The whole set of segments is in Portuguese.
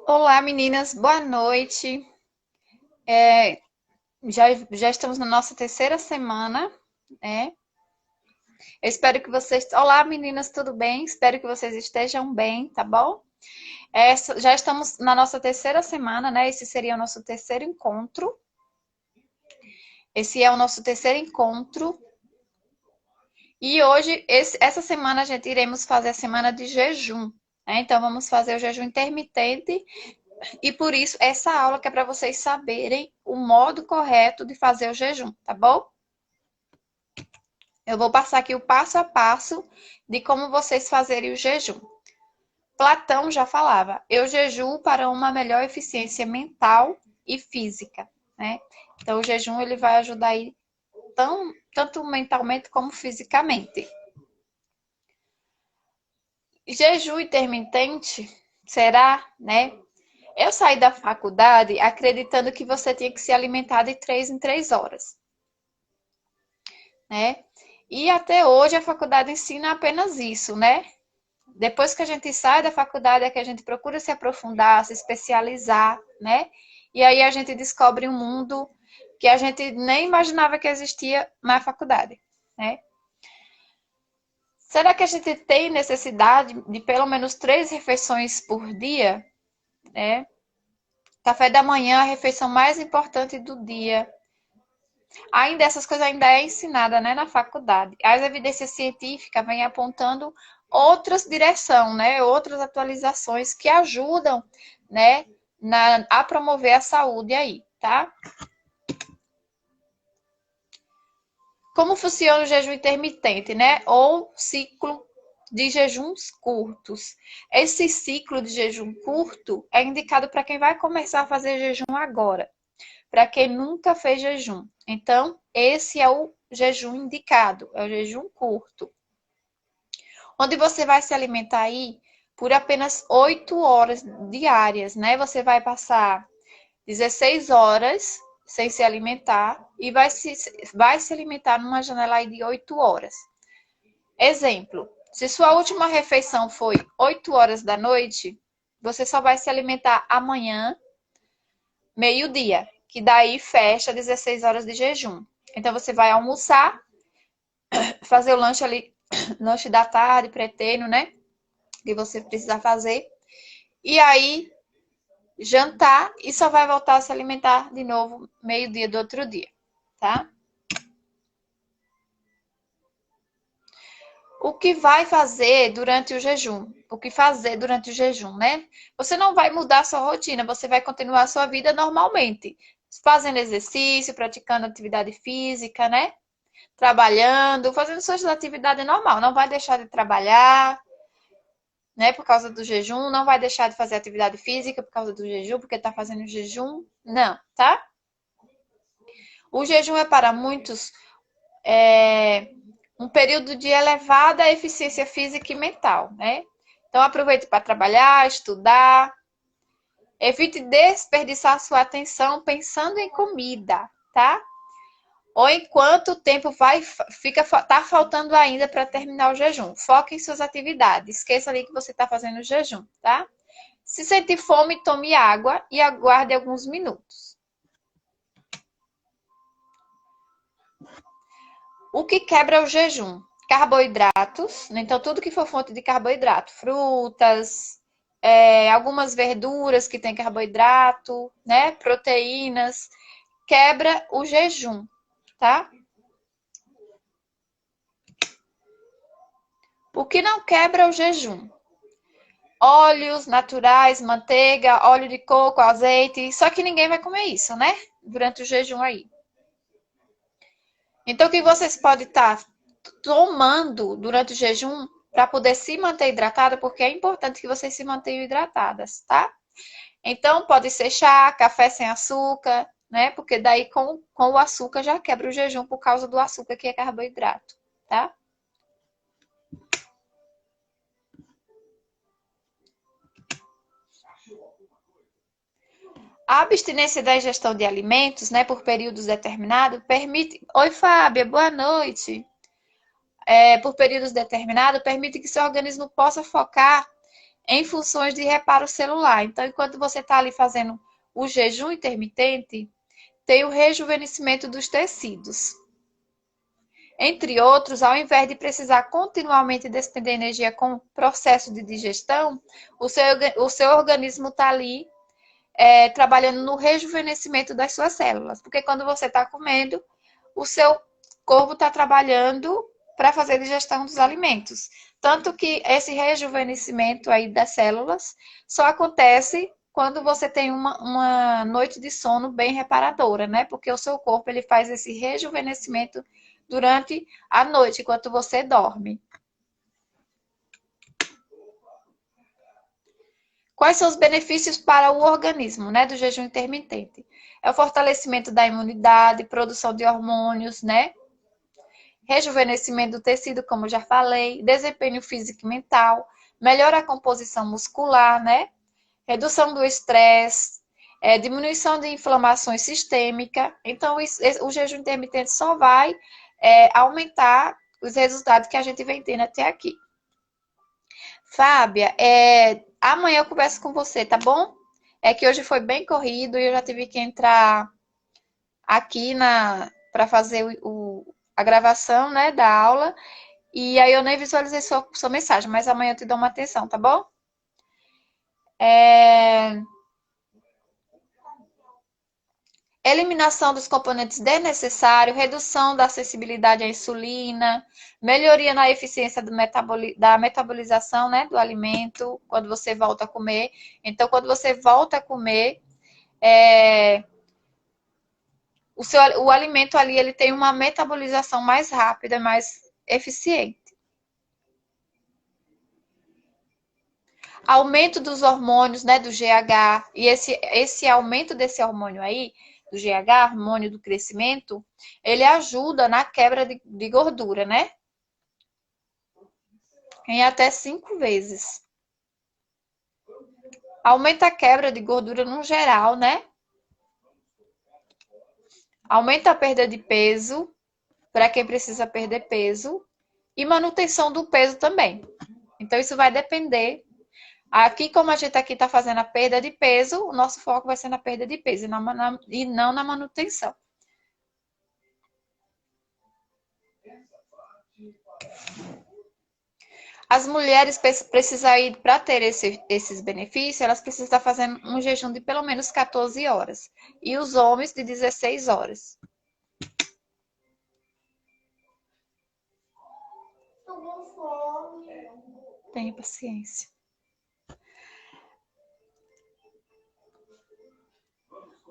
Olá, meninas, boa noite. É, já estamos na nossa terceira semana, né? Eu espero que vocês. Olá, meninas, tudo bem? Espero que vocês estejam bem, tá bom? Já estamos na nossa terceira semana, né? Esse seria o nosso terceiro encontro. Esse é o nosso terceiro encontro. E hoje, essa semana, a gente iremos fazer a semana de jejum, né? Então, vamos fazer o jejum intermitente. E por isso, essa aula que é para vocês saberem o modo correto de fazer o jejum, tá bom? Eu vou passar aqui o passo a passo de como vocês fazerem o jejum. Platão já falava, eu jejuo para uma melhor eficiência mental e física, né? Então, o jejum ele vai ajudar aí tanto mentalmente como fisicamente. Jejum intermitente será, né? Eu saí da faculdade acreditando que você tinha que se alimentar de 3 em 3 horas, né? E até hoje a faculdade ensina apenas isso, né? Depois que a gente sai da faculdade é que a gente procura se aprofundar, se especializar, né? E aí a gente descobre um mundo que a gente nem imaginava que existia na faculdade, né? Será que a gente tem necessidade de pelo menos 3 refeições por dia, né? Café da manhã, a refeição mais importante do dia. Ainda essas coisas ainda é ensinada, né, na faculdade. As evidências científicas vêm apontando outras direções, né, outras atualizações que ajudam, né, a promover a saúde aí, tá? Como funciona o jejum intermitente, né? Ou ciclo de jejuns curtos. Esse ciclo de jejum curto é indicado para quem vai começar a fazer jejum agora, para quem nunca fez jejum. Então, esse é o jejum indicado, é o jejum curto. Onde você vai se alimentar aí por apenas 8 horas diárias, né? Você vai passar 16 horas sem se alimentar e vai se alimentar numa janela aí de 8 horas. Exemplo, Se sua última refeição foi 8 horas da noite, você só vai se alimentar amanhã, meio-dia, que daí fecha 16 horas de jejum. Então você vai almoçar, fazer o lanche ali, lanche da tarde, pré-treino, né? Que você precisa fazer. E aí jantar e só vai voltar a se alimentar de novo meio-dia do outro dia, tá? O que vai fazer durante o jejum? O que fazer durante o jejum, né? Você não vai mudar a sua rotina, você vai continuar a sua vida normalmente, fazendo exercício, praticando atividade física, né? Trabalhando, fazendo suas atividades normal. Não vai deixar de trabalhar, né? Por causa do jejum, não vai deixar de fazer atividade física por causa do jejum, porque tá fazendo jejum, não, tá? O jejum é para muitos um período de elevada eficiência física e mental, né? Então aproveite para trabalhar, estudar, evite desperdiçar sua atenção pensando em comida, tá? Ou enquanto o tempo tá faltando ainda para terminar o jejum. Foque em suas atividades. Esqueça ali que você está fazendo o jejum, tá? Se sentir fome, tome água e aguarde alguns minutos. O que quebra o jejum? Carboidratos, né? Então tudo que for fonte de carboidrato, frutas, algumas verduras que tem carboidrato, né? Proteínas, quebra o jejum, tá? O que não quebra o jejum? Óleos naturais, manteiga, óleo de coco, azeite. Só que ninguém vai comer isso, né? Durante o jejum aí. Então, o que vocês podem estar tomando durante o jejum para poder se manter hidratada, porque é importante que vocês se mantenham hidratadas, tá? Então, pode ser chá, café sem açúcar, né? Porque daí com o açúcar já quebra o jejum por causa do açúcar que é carboidrato, tá? A abstinência da ingestão de alimentos, né, por períodos determinados, permite. Oi, Fábia, boa noite. Por períodos determinados, permite que seu organismo possa focar em funções de reparo celular. Então, enquanto você está ali fazendo o jejum intermitente, tem o rejuvenescimento dos tecidos. Entre outros, ao invés de precisar continuamente despender energia com o processo de digestão, o seu organismo está ali trabalhando no rejuvenescimento das suas células. Porque quando você está comendo, o seu corpo está trabalhando para fazer a digestão dos alimentos. Tanto que esse rejuvenescimento aí das células só acontece quando você tem uma noite de sono bem reparadora, né? Porque o seu corpo ele faz esse rejuvenescimento durante a noite, enquanto você dorme. Quais são os benefícios para o organismo, né, do jejum intermitente? É o fortalecimento da imunidade, produção de hormônios, né? Rejuvenescimento do tecido, como já falei, desempenho físico e mental, melhora a composição muscular, né? Redução do estresse, diminuição de inflamações sistêmicas. Então, o jejum intermitente só vai aumentar os resultados que a gente vem tendo até aqui. Fábia, amanhã eu converso com você, tá bom? É que hoje foi bem corrido e eu já tive que entrar aqui para fazer a gravação, né, da aula. E aí eu nem visualizei sua mensagem, mas amanhã eu te dou uma atenção, tá bom? Eliminação dos componentes desnecessários, redução da acessibilidade à insulina, melhoria na eficiência da metabolização, né, do alimento, quando você volta a comer. Então, quando você volta a comer, o alimento ali ele tem uma metabolização mais rápida, mais eficiente. Aumento dos hormônios, né, do GH, e esse aumento desse hormônio aí, do GH, hormônio do crescimento, ele ajuda na quebra de gordura, né? Em até 5 vezes. Aumenta a quebra de gordura no geral, né? Aumenta a perda de peso, para quem precisa perder peso, e manutenção do peso também. Então, isso vai depender. Aqui, como a gente aqui está fazendo a perda de peso, o nosso foco vai ser na perda de peso e não na manutenção. As mulheres precisam ir, para ter esses benefícios, elas precisam estar fazendo um jejum de pelo menos 14 horas. E os homens de 16 horas. Tenha paciência.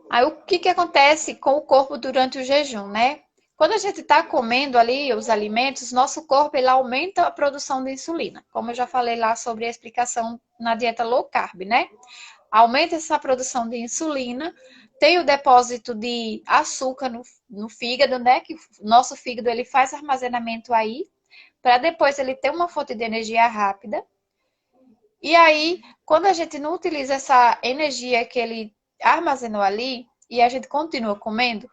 Aí, o que acontece com o corpo durante o jejum, né? Quando a gente está comendo ali os alimentos, nosso corpo ele aumenta a produção de insulina. Como eu já falei lá sobre a explicação na dieta low carb, né? Aumenta essa produção de insulina, tem o depósito de açúcar no fígado, né? Que o nosso fígado ele faz armazenamento aí, para depois ele ter uma fonte de energia rápida. E aí, quando a gente não utiliza essa energia que ele armazenou ali, e a gente continua comendo,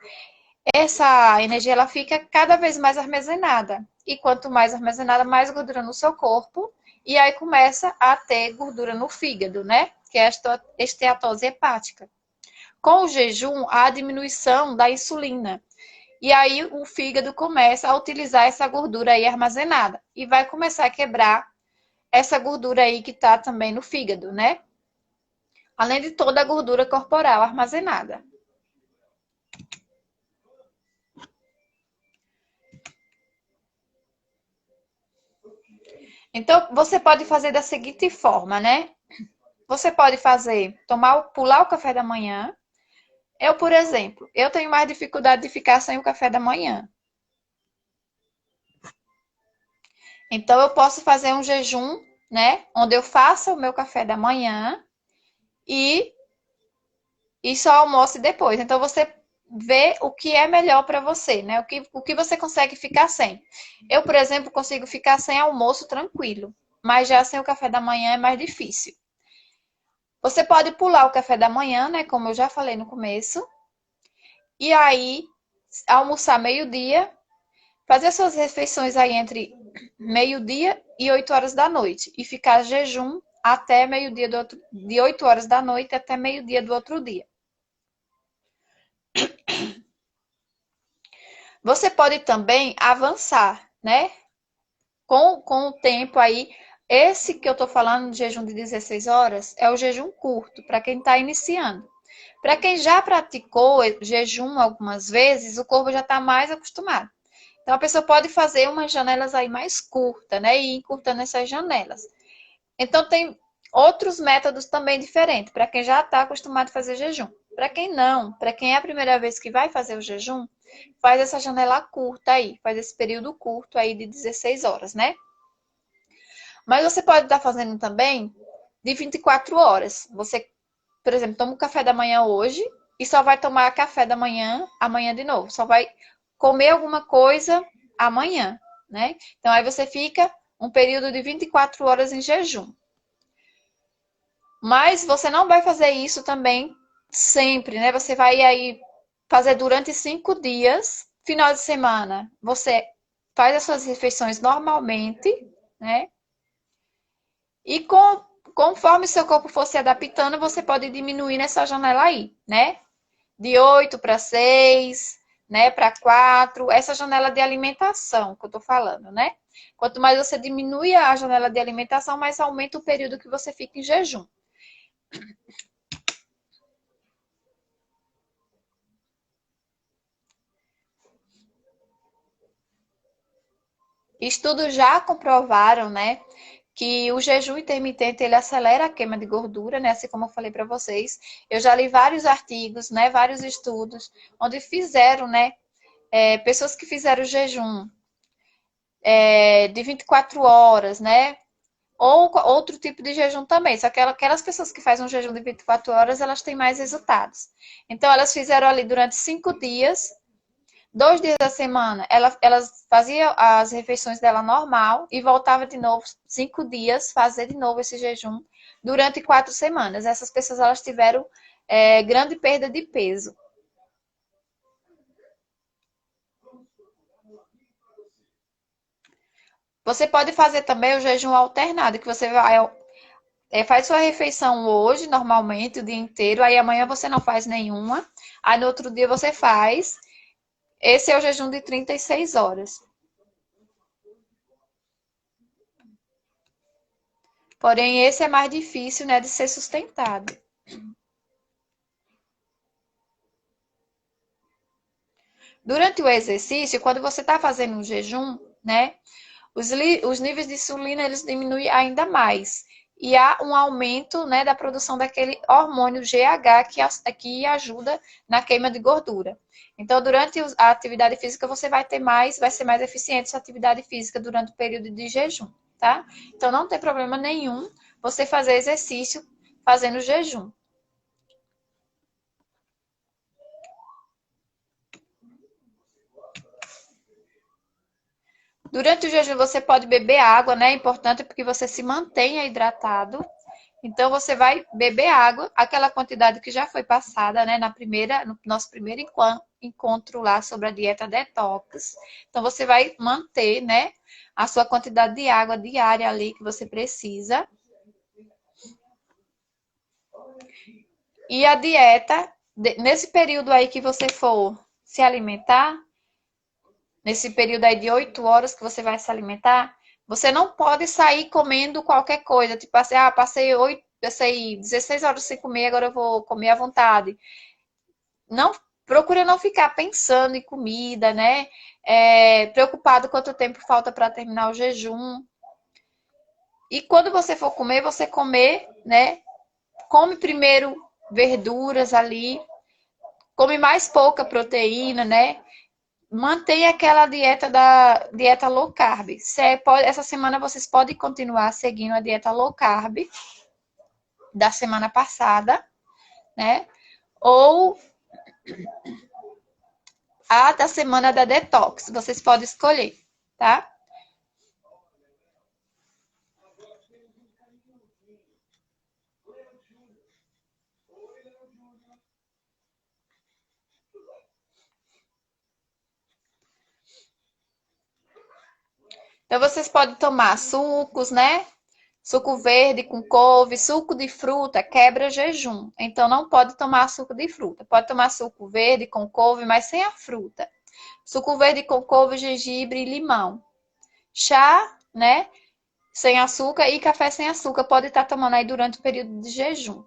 essa energia ela fica cada vez mais armazenada. E quanto mais armazenada, mais gordura no seu corpo. E aí começa a ter gordura no fígado, né? Que é a esteatose hepática. Com o jejum, há a diminuição da insulina. E aí o fígado começa a utilizar essa gordura aí armazenada. E vai começar a quebrar essa gordura aí que está também no fígado, né? Além de toda a gordura corporal armazenada. Então, você pode fazer da seguinte forma, né? Você pode fazer, pular o café da manhã. Eu, por exemplo, eu tenho mais dificuldade de ficar sem o café da manhã. Então, eu posso fazer um jejum, né? Onde eu faça o meu café da manhã e só almoce depois. Então, você vê o que é melhor para você, né? O que você consegue ficar sem. Eu, por exemplo, consigo ficar sem almoço tranquilo, mas já sem o café da manhã é mais difícil. Você pode pular o café da manhã, né? Como eu já falei no começo. E aí, almoçar meio-dia, fazer suas refeições aí entre meio-dia e 8 horas da noite. E ficar jejum até meio-dia de 8 horas da noite até meio-dia do outro dia. Você pode também avançar, né? Com o tempo aí. Esse que eu tô falando de jejum de 16 horas é o jejum curto, para quem está iniciando. Para quem já praticou jejum algumas vezes, o corpo já está mais acostumado. Então, a pessoa pode fazer umas janelas aí mais curtas, né? E ir encurtando essas janelas. Então, tem outros métodos também diferentes, para quem já está acostumado a fazer jejum. Para quem não, para quem é a primeira vez que vai fazer o jejum, faz essa janela curta aí, faz esse período curto aí de 16 horas, né? Mas você pode estar fazendo também de 24 horas. Você, por exemplo, toma o café da manhã hoje e só vai tomar café da manhã amanhã de novo. Só vai comer alguma coisa amanhã, né? Então aí você fica um período de 24 horas em jejum. Mas você não vai fazer isso também sempre, né? Você vai aí fazer durante 5 dias, final de semana, você faz as suas refeições normalmente, né? E conforme seu corpo for se adaptando, você pode diminuir nessa janela aí, né? De 8 para 6, né? Para 4, essa janela de alimentação que eu tô falando, né? Quanto mais você diminui a janela de alimentação, mais aumenta o período que você fica em jejum. Estudos já comprovaram, né, que o jejum intermitente ele acelera a queima de gordura, né, assim como eu falei para vocês. Eu já li vários artigos, né, vários estudos onde fizeram, né, pessoas que fizeram jejum de 24 horas, né, ou outro tipo de jejum também. Só que aquelas pessoas que fazem um jejum de 24 horas, elas têm mais resultados. Então, elas fizeram ali durante 5 dias 2 dias da semana, elas faziam as refeições dela normal e voltava de novo 5 dias, fazer de novo esse jejum durante 4 semanas. Essas pessoas elas tiveram grande perda de peso. Você pode fazer também o jejum alternado, que você vai faz sua refeição hoje, normalmente, o dia inteiro, aí amanhã você não faz nenhuma, aí no outro dia você faz. Esse é o jejum de 36 horas. Porém, esse é mais difícil, né, de ser sustentado. Durante o exercício, quando você está fazendo um jejum, né, os níveis de insulina eles diminuem ainda mais. E há um aumento, né, da produção daquele hormônio GH que ajuda na queima de gordura. Então, durante a atividade física, você vai ser mais eficiente sua atividade física durante o período de jejum, tá? Então, não tem problema nenhum você fazer exercício fazendo jejum. Durante o jejum, você pode beber água, né? É importante porque você se mantenha hidratado. Então, você vai beber água, aquela quantidade que já foi passada, né? No nosso primeiro encontro lá sobre a dieta detox. Então, você vai manter, né? A sua quantidade de água diária ali que você precisa. E a dieta, nesse período aí que você for se alimentar, nesse período aí de 8 horas que você vai se alimentar, você não pode sair comendo qualquer coisa. Tipo assim, passei 16 horas sem comer, agora eu vou comer à vontade. Não, procura não ficar pensando em comida, né? Preocupado quanto tempo falta para terminar o jejum. E quando você for comer, você comer, né? Come primeiro verduras ali, come mais pouca proteína, né? Mantenha aquela dieta low carb. Essa semana vocês podem continuar seguindo a dieta low carb da semana passada, né? Ou a da semana da detox. Vocês podem escolher, tá? Então vocês podem tomar sucos, né? Suco verde com couve, suco de fruta quebra jejum. Então não pode tomar suco de fruta. Pode tomar suco verde com couve, mas sem a fruta. Suco verde com couve, gengibre e limão. Chá, né? Sem açúcar e café sem açúcar. Pode estar tomando aí durante o período de jejum.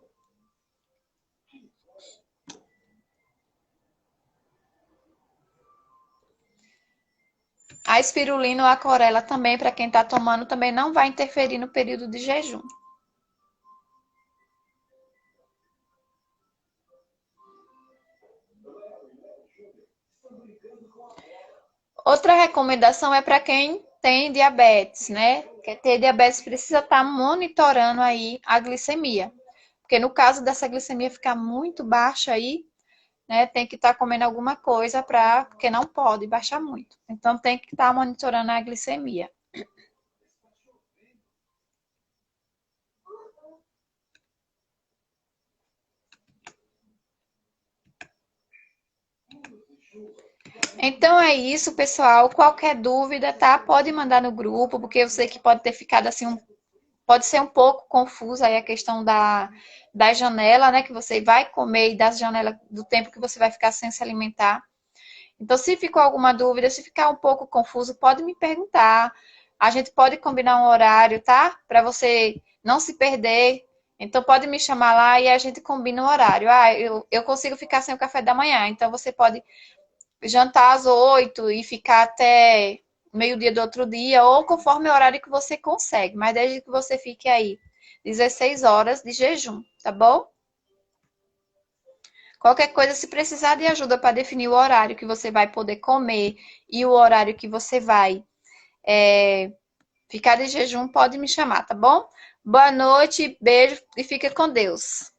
A espirulina ou a clorela também, para quem está tomando, também não vai interferir no período de jejum. Outra recomendação é para quem tem diabetes, né? Quer ter diabetes precisa estar monitorando aí a glicemia. Porque no caso dessa glicemia ficar muito baixa aí, né, tem que estar comendo alguma coisa porque não pode baixar muito. Então tem que estar monitorando a glicemia. Então é isso, pessoal. Qualquer dúvida, tá? Pode mandar no grupo, porque eu sei que pode ter ficado assim, pode ser um pouco confusa aí a questão da janela, né? Que você vai comer e das janelas do tempo que você vai ficar sem se alimentar. Então, se ficou alguma dúvida, se ficar um pouco confuso, pode me perguntar. A gente pode combinar um horário, tá? Para você não se perder. Então, pode me chamar lá e a gente combina o horário. Ah, eu consigo ficar sem o café da manhã. Então, você pode jantar às 8 e ficar até meio-dia do outro dia, ou conforme o horário que você consegue. Mas desde que você fique aí 16 horas de jejum, tá bom? Qualquer coisa, se precisar de ajuda para definir o horário que você vai poder comer e o horário que você vai ficar de jejum, pode me chamar, tá bom? Boa noite, beijo e fica com Deus.